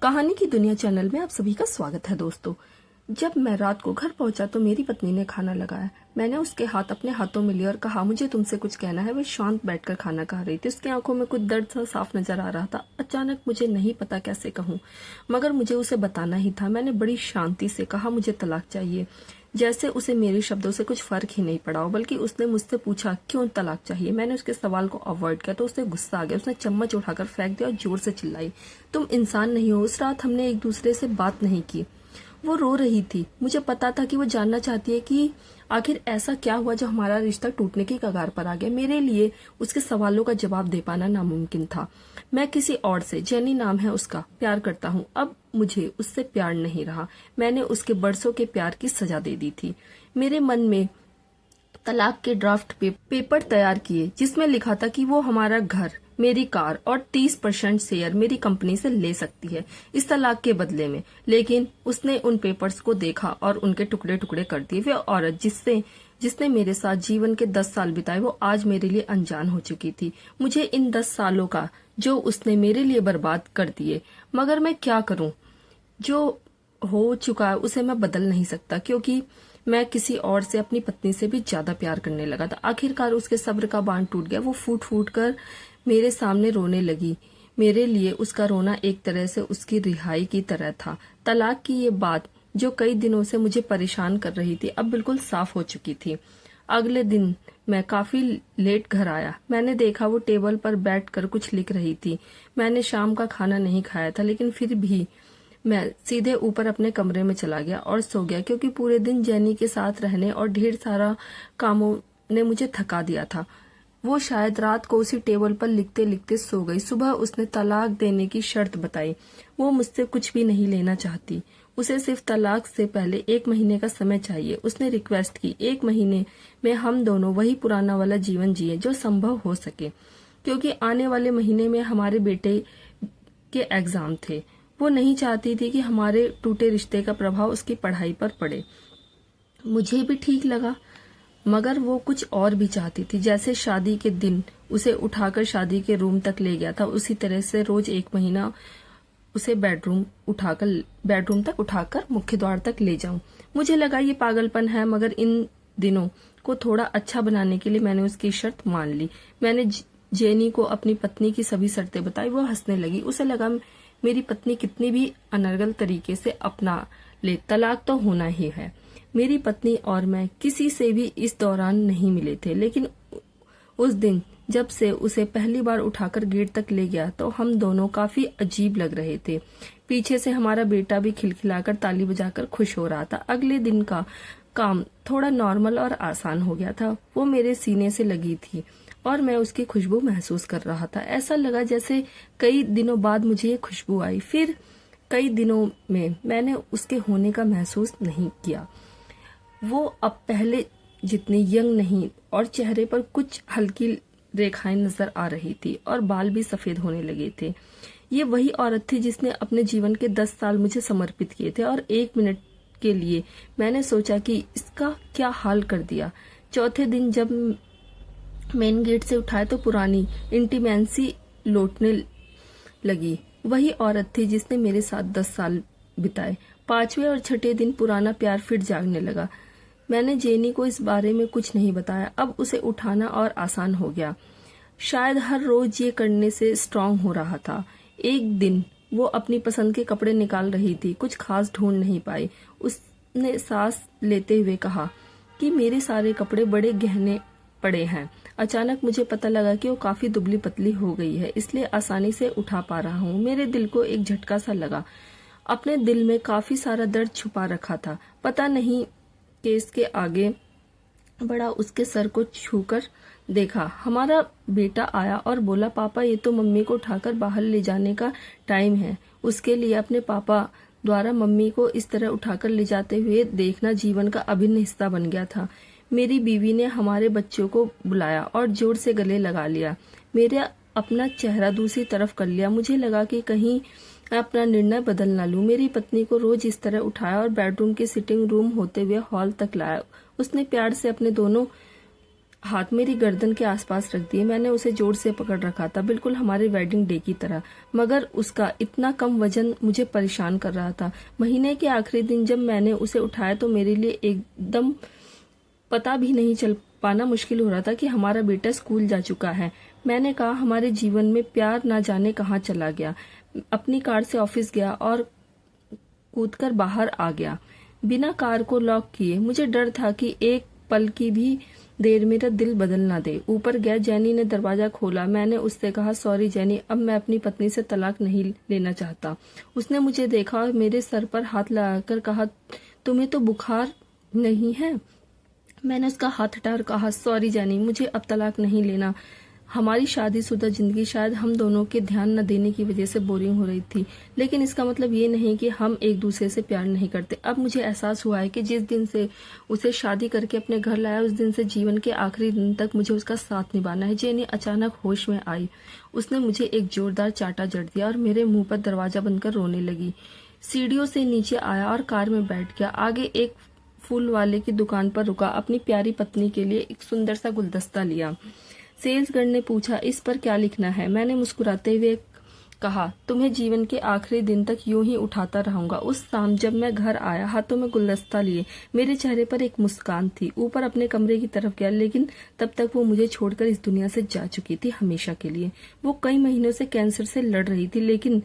कहानी की दुनिया चैनल में आप सभी का स्वागत है दोस्तों। जब मैं रात को घर पहुंचा तो मेरी पत्नी ने खाना लगाया। मैंने उसके हाथ अपने हाथों में लिए और कहा, मुझे तुमसे कुछ कहना है। वह शांत बैठकर खाना खा रही थी। उसकी आंखों में कुछ दर्द सा साफ नजर आ रहा था। अचानक मुझे नहीं पता कैसे कहूं, मगर मुझे उसे बताना ही था। मैंने बड़ी शांति से कहा, मुझे तलाक चाहिए। जैसे उसे मेरे शब्दों से कुछ फर्क ही नहीं पड़ा, बल्कि उसने मुझसे पूछा क्यों तलाक चाहिए। मैंने उसके सवाल को अवॉइड किया तो उसे गुस्सा आ गया। उसने चम्मच उठाकर फेंक दिया और जोर से चिल्लाई, तुम इंसान नहीं हो। उस रात हमने एक दूसरे से बात नहीं की। वो रो रही थी। मुझे पता था कि वो जानना चाहती है कि आखिर ऐसा क्या हुआ जो हमारा रिश्ता टूटने की कगार पर आ गया। मेरे लिए उसके सवालों का जवाब दे पाना नामुमकिन था। मैं किसी और से, जेनी नाम है उसका, प्यार करता हूँ। अब मुझे उससे प्यार नहीं रहा। मैंने उसके बरसों के प्यार की सजा दे दी थी। मेरे मन में तलाक के ड्राफ्ट पेपर तैयार किए, जिसमें लिखा था कि वो हमारा घर, मेरी कार और 30% शेयर मेरी कंपनी से ले सकती है इस तलाक के बदले में। लेकिन उसने उन पेपर्स को देखा और उनके टुकड़े टुकड़े कर दिए। वह औरत जिसने मेरे साथ जीवन के 10 साल बिताए, वो आज मेरे लिए अनजान हो चुकी थी। मुझे इन 10 सालों का जो उसने मेरे लिए बर्बाद कर दिए, मगर मैं क्या करूं? जो हो चुका है उसे मैं बदल नहीं सकता, क्योंकि मैं किसी और से, अपनी पत्नी से भी ज्यादा प्यार करने लगा था। आखिरकार उसके सब्र का बांध टूट गया। वो फूट फूट कर मेरे सामने रोने लगी। मेरे लिए उसका रोना एक तरह से उसकी रिहाई की तरह था। तलाक की ये बात जो कई दिनों से मुझे परेशान कर रही थी, अब बिल्कुल साफ हो चुकी थी। अगले दिन मैं काफी लेट घर आया। मैंने देखा वो टेबल पर बैठकर कुछ लिख रही थी। मैंने शाम का खाना नहीं खाया था, लेकिन फिर भी मैं सीधे ऊपर अपने कमरे में चला गया और सो गया, क्योंकि पूरे दिन जेनी के साथ रहने और ढेर सारा कामों ने मुझे थका दिया था। वो शायद रात को उसी टेबल पर लिखते लिखते सो गई। सुबह उसने तलाक देने की शर्त बताई। वो मुझसे कुछ भी नहीं लेना चाहती। उसे सिर्फ तलाक से पहले 1 महीने का समय चाहिए। उसने रिक्वेस्ट की, 1 महीने में हम दोनों वही पुराना वाला जीवन जिए जो संभव हो सके, क्योंकि आने वाले महीने में हमारे बेटे के एग्जाम थे। वो नहीं चाहती थी कि हमारे टूटे रिश्ते का प्रभाव उसकी पढ़ाई पर पड़े। मुझे भी ठीक लगा, मगर वो कुछ और भी चाहती थी। जैसे शादी के दिन उसे उठाकर शादी के रूम तक ले गया था, उसी तरह से रोज 1 महीना उसे बेडरूम तक उठाकर मुख्य द्वार तक ले जाऊं। मुझे लगा ये पागलपन है, मगर इन दिनों को थोड़ा अच्छा बनाने के लिए मैंने उसकी शर्त मान ली। मैंने जेनी को अपनी पत्नी की सभी शर्तें बताई। वो हंसने लगी। उसे लगा मेरी पत्नी कितनी भी अनर्गल तरीके से अपना ले, तलाक तो होना ही है। मेरी पत्नी और मैं किसी से भी इस दौरान नहीं मिले थे, लेकिन उस दिन जब से उसे पहली बार उठाकर गेट तक ले गया तो हम दोनों काफी अजीब लग रहे थे। पीछे से हमारा बेटा भी खिलखिलाकर ताली बजाकर खुश हो रहा था। अगले दिन का काम थोड़ा नॉर्मल और आसान हो गया था। वो मेरे सीने से लगी थी और मैं उसकी खुशबू महसूस कर रहा था। ऐसा लगा जैसे कई दिनों बाद मुझे ये खुशबू आई। फिर कई दिनों में मैंने उसके होने का महसूस नहीं किया। वो अब पहले जितनी यंग नहीं और चेहरे पर कुछ हल्की रेखाएं नजर आ रही थी और बाल भी सफेद होने लगे थे। ये वही औरत थी जिसने अपने जीवन के 10 साल मुझे समर्पित किए थे, और 1 मिनट के लिए मैंने सोचा कि इसका क्या हाल कर दिया। चौथे दिन जब मेन गेट से उठाए तो पुरानी इंटीमेंसी लौटने लगी। वही औरत थी जिसने मेरे साथ 10 साल बिताए। 5वें और 6ठे दिन पुराना प्यार फिर जागने लगा। मैंने जेनी को इस बारे में कुछ नहीं बताया। अब उसे उठाना और आसान हो गया। शायद हर रोज ये करने से स्ट्रांग हो रहा था। एक दिन वो अपनी पसंद के कपड़े निकाल रही थी। कुछ खास ढूंढ नहीं पाई। उसने सांस लेते हुए कहा कि मेरे सारे कपड़े बड़े गहने पड़े हैं। अचानक मुझे पता लगा कि वो काफी दुबली पतली हो गई है, इसलिए आसानी से उठा पा रहा हूँ। मेरे दिल को एक झटका सा लगा। अपने दिल में काफी सारा दर्द छुपा रखा था। पता नहीं केस के आगे बढ़ा, उसके सर को छूकर देखा। हमारा बेटा आया और बोला, पापा ये तो मम्मी को उठाकर बाहर ले जाने का टाइम है। उसके लिए अपने पापा द्वारा मम्मी को इस तरह उठाकर ले जाते हुए देखना जीवन का अभिन्न हिस्सा बन गया था। मेरी बीवी ने हमारे बच्चों को बुलाया और जोर से गले लगा लिया। मेरा अपना चेहरा दूसरी तरफ कर लिया। मुझे लगा कि कहीं अपना निर्णय बदल ना लूं। मेरी पत्नी को रोज इस तरह उठाया और बेडरूम के सिटिंग रूम होते हुए हॉल तक लाया। उसने प्यार से अपने दोनों हाथ मेरी गर्दन के आसपास रख दिए। मैंने उसे जोर से पकड़ रखा था, बिल्कुल हमारे वेडिंग डे की तरह, मगर उसका इतना कम वजन मुझे परेशान कर रहा था। महीने के आखिरी दिन जब मैंने उसे उठाया तो मेरे लिए एकदम पता भी नहीं चल पाना मुश्किल हो रहा था कि हमारा बेटा स्कूल जा चुका है। मैंने कहा, हमारे जीवन में प्यार ना जाने कहाँ चला गया। अपनी कार से ऑफिस गया और कूदकर बाहर आ गया, बिना कार को लॉक किए। मुझे डर था कि एक पल की भी देर मेरा दिल बदल ना दे। ऊपर गया, जेनी ने दरवाजा खोला। मैंने उससे कहा, सॉरी जेनी, अब मैं अपनी पत्नी से तलाक नहीं लेना चाहता। उसने मुझे देखा और मेरे सर पर हाथ लगाकर कहा, तुम्हें तो बुखार नहीं है? मैंने उसका हाथ हटाकर कहा, सॉरी जेनी, मुझे अब तलाक नहीं लेना। हमारी शादीशुदा जिंदगी शायद हम दोनों के ध्यान न देने की वजह से बोरिंग हो रही थी, लेकिन इसका मतलब ये नहीं कि हम एक दूसरे से प्यार नहीं करते। अब मुझे एहसास हुआ है कि जिस दिन से उसे शादी करके अपने घर लाया, उस दिन से जीवन के आखिरी दिन तक मुझे उसका साथ निभाना है। जेनी अचानक होश में आई। उसने मुझे एक जोरदार चांटा जड़ दिया और मेरे मुंह पर दरवाजा बंद कर रोने लगी। सीढ़ियों से नीचे आया और कार में बैठ गया। आगे एक फूल वाले की दुकान पर रुका, अपनी प्यारी पत्नी के लिए एक सुंदर सा गुलदस्ता लिया। सेल्सगर्ल ने पूछा, इस पर क्या लिखना है? मैंने मुस्कुराते हुए कहा, तुम्हें जीवन के आखिरी दिन तक यूं ही उठाता रहूंगा। उस शाम जब मैं घर आया, हाथों में गुलदस्ता लिए, मेरे चेहरे पर एक मुस्कान थी। ऊपर अपने कमरे की तरफ गया, लेकिन तब तक वो मुझे छोड़कर इस दुनिया से जा चुकी थी, हमेशा के लिए। वो कई महीनों से कैंसर से लड़ रही थी, लेकिन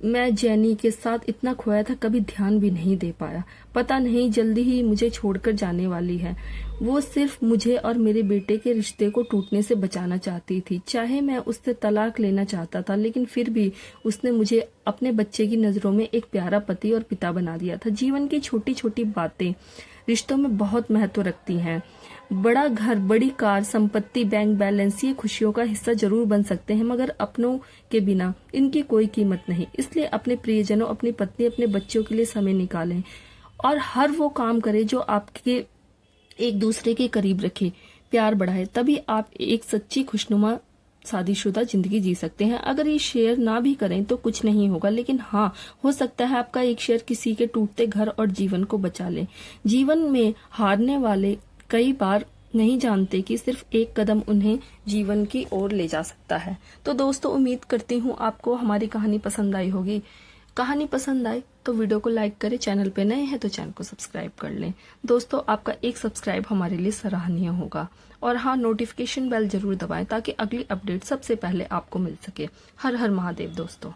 मैं जेनी के साथ इतना खोया था, कभी ध्यान भी नहीं दे पाया। पता नहीं जल्दी ही मुझे छोड़कर जाने वाली है। वो सिर्फ मुझे और मेरे बेटे के रिश्ते को टूटने से बचाना चाहती थी। चाहे मैं उससे तलाक लेना चाहता था, लेकिन फिर भी उसने मुझे अपने बच्चे की नजरों में एक प्यारा पति और पिता बना दिया था। जीवन की छोटी छोटी बातें रिश्तों में बहुत महत्व रखती हैं। बड़ा घर, बड़ी कार, संपत्ति, बैंक बैलेंस, ये खुशियों का हिस्सा जरूर बन सकते हैं, मगर अपनों के बिना इनकी कोई कीमत नहीं। इसलिए अपने प्रियजनों, अपनी पत्नी, अपने बच्चों के लिए समय निकालें और हर वो काम करें जो आपके एक दूसरे के करीब रखे, प्यार बढ़ाए। तभी आप एक सच्ची खुशनुमा शादीशुदा जिंदगी जी सकते हैं। अगर ये शेयर ना भी करें तो कुछ नहीं होगा, लेकिन हाँ, हो सकता है आपका एक शेयर किसी के टूटते घर और जीवन को बचा ले। जीवन में हारने वाले कई बार नहीं जानते कि सिर्फ एक कदम उन्हें जीवन की ओर ले जा सकता है। तो दोस्तों, उम्मीद करती हूँ आपको हमारी कहानी पसंद आई होगी। कहानी पसंद आए तो वीडियो को लाइक करें, चैनल पे नए हैं तो चैनल को सब्सक्राइब कर लें। दोस्तों, आपका एक सब्सक्राइब हमारे लिए सराहनीय होगा। और हाँ, नोटिफिकेशन बेल जरूर दबाएं ताकि अगली अपडेट सबसे पहले आपको मिल सके। हर हर महादेव दोस्तों।